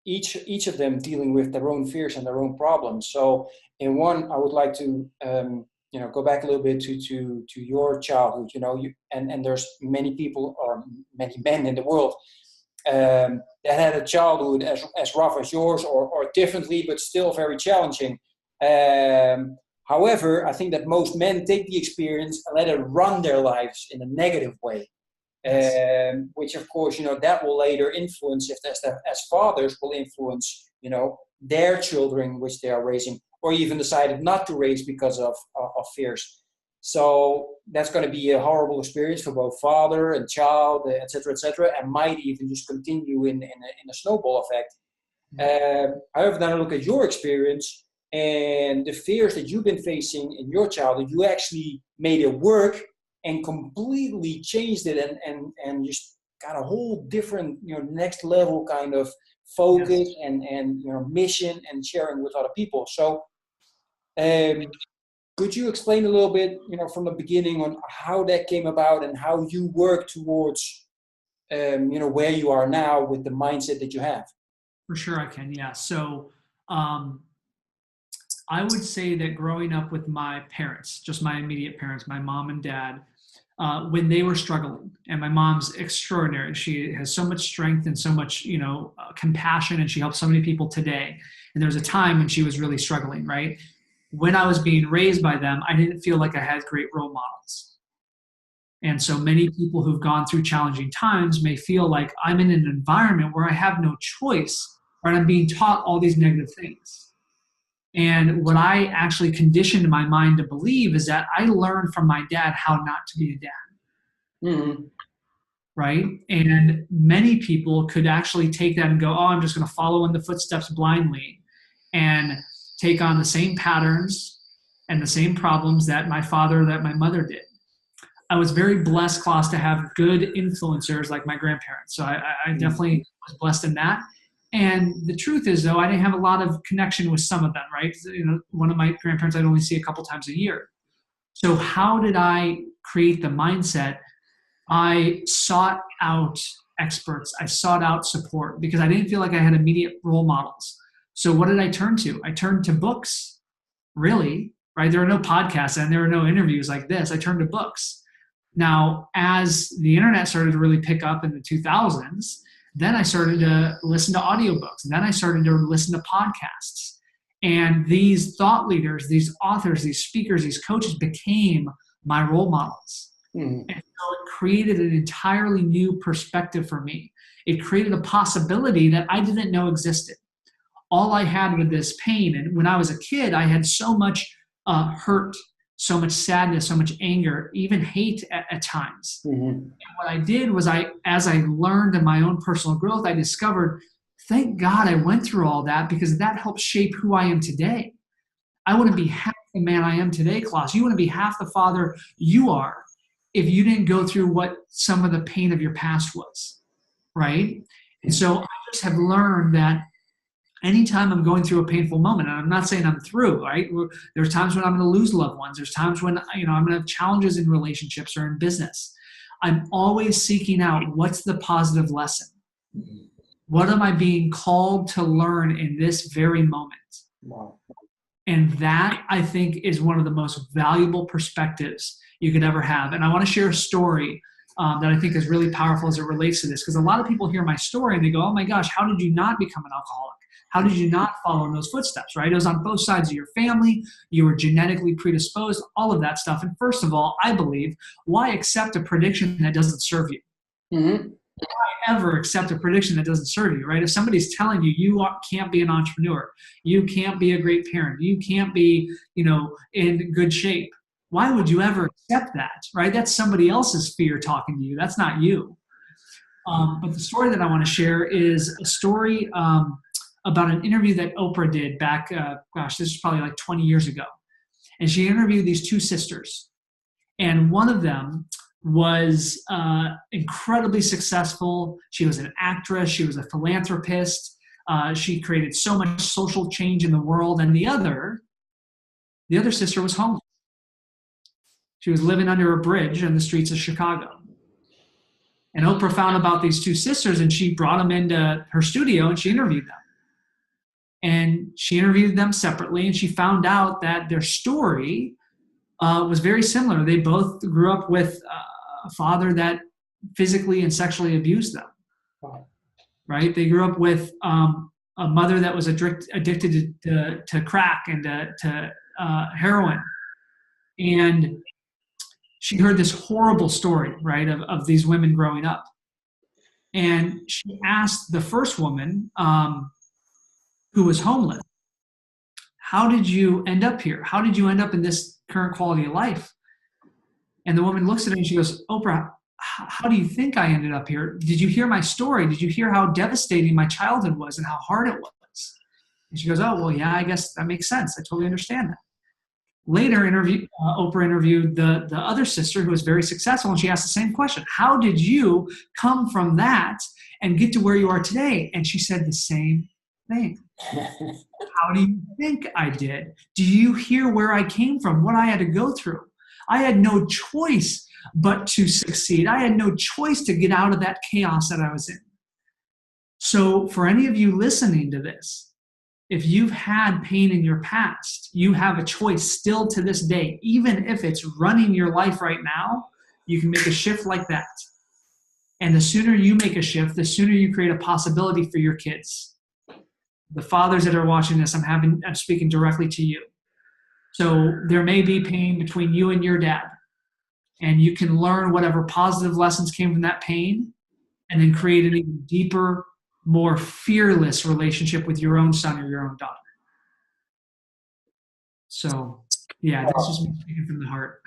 each of them dealing with their own fears and their own problems. So in one, I would like to go back a little bit to your childhood. And there's many people or many men in the world that had a childhood as rough as yours, or differently, but still very challenging. However, I think that most men take the experience and let it run their lives in a negative way. Which of course, that will later influence, if as fathers will influence, their children, which they are raising, or even decided not to raise because of fears. So that's going to be a horrible experience for both father and child, et cetera, and might even just continue in a snowball effect. However, then I look at your experience and the fears that you've been facing in your childhood, you actually made it work and completely changed it and just got a whole different, next level kind of focus and mission and sharing with other people. So could you explain a little bit, from the beginning on how that came about and how you work towards, where you are now with the mindset that you have? For sure I can, yeah. So I would say that growing up with my parents, just my immediate parents, my mom and dad, when they were struggling, and my mom's extraordinary. She has so much strength and so much, compassion, and she helps so many people today. And there was a time when she was really struggling, right? When I was being raised by them, I didn't feel like I had great role models. And so many people who've gone through challenging times may feel like I'm in an environment where I have no choice, or I'm being taught all these negative things. And what I actually conditioned my mind to believe is that I learned from my dad how not to be a dad. Mm-hmm. Right? And many people could actually take that and go, oh, I'm just going to follow in the footsteps blindly and take on the same patterns and the same problems that my father, that my mother did. I was very blessed, Klaus, to have good influencers like my grandparents. So I definitely was blessed in that. And the truth is, though, I didn't have a lot of connection with some of them, right? One of my grandparents I'd only see a couple times a year. So how did I create the mindset? I sought out experts. I sought out support because I didn't feel like I had immediate role models. So what did I turn to? I turned to books, really, right? There are no podcasts and there are no interviews like this. I turned to books. Now, as the internet started to really pick up in the 2000s, then I started to listen to audiobooks, and then I started to listen to podcasts. And these thought leaders, these authors, these speakers, these coaches became my role models. And so it created an entirely new perspective for me. It created a possibility that I didn't know existed. All I had with this pain, and when I was a kid, I had so much hurt, so much sadness, so much anger, even hate at times. And what I did was as I learned in my own personal growth, I discovered, thank God I went through all that, because that helped shape who I am today. I wouldn't be half the man I am today, Klaus. You wouldn't be half the father you are if you didn't go through what some of the pain of your past was, right? And so I just have learned that anytime I'm going through a painful moment, and I'm not saying I'm through, right? There's times when I'm going to lose loved ones. There's times when I'm going to have challenges in relationships or in business. I'm always seeking out, what's the positive lesson? What am I being called to learn in this very moment? Wow. And that, I think, is one of the most valuable perspectives you could ever have. And I want to share a story that I think is really powerful as it relates to this, because a lot of people hear my story and they go, oh my gosh, how did you not become an alcoholic? How did you not follow in those footsteps, right? It was on both sides of your family. You were genetically predisposed, all of that stuff. And first of all, I believe, why accept a prediction that doesn't serve you? Why ever accept a prediction that doesn't serve you, right? If somebody's telling you can't be an entrepreneur, you can't be a great parent, you can't be, in good shape, why would you ever accept that, right? That's somebody else's fear talking to you. That's not you. But the story that I want to share is a story about an interview that Oprah did back, this is probably like 20 years ago. And she interviewed these two sisters. And one of them was incredibly successful. She was an actress. She was a philanthropist. She created so much social change in the world. And the other sister was homeless. She was living under a bridge on the streets of Chicago. And Oprah found about these two sisters, and she brought them into her studio and she interviewed them. And she interviewed them separately, and she found out that their story was very similar. They both grew up with a father that physically and sexually abused them. Wow. Right? They grew up with a mother that was addicted to crack and to heroin. And she heard this horrible story, right, of these women growing up. And she asked the first woman, who was homeless, how did you end up here? How did you end up in this current quality of life? And the woman looks at her and she goes, Oprah, how do you think I ended up here? Did you hear my story? Did you hear how devastating my childhood was and how hard it was? And she goes, oh, well, yeah, I guess that makes sense. I totally understand that. Later, Oprah interviewed the other sister who was very successful, and she asked the same question. How did you come from that and get to where you are today? And she said the same thing. How do you think I did? Do you hear where I came from, what I had to go through? I had no choice but to succeed. I had no choice to get out of that chaos that I was in. So for any of you listening to this, if you've had pain in your past, you have a choice still to this day. Even if it's running your life right now, you can make a shift like that. And the sooner you make a shift, the sooner you create a possibility for your kids. The fathers that are watching this, I'm speaking directly to you. So there may be pain between you and your dad. And you can learn whatever positive lessons came from that pain and then create an even deeper, more fearless relationship with your own son or your own daughter. So, yeah, this is me speaking from the heart.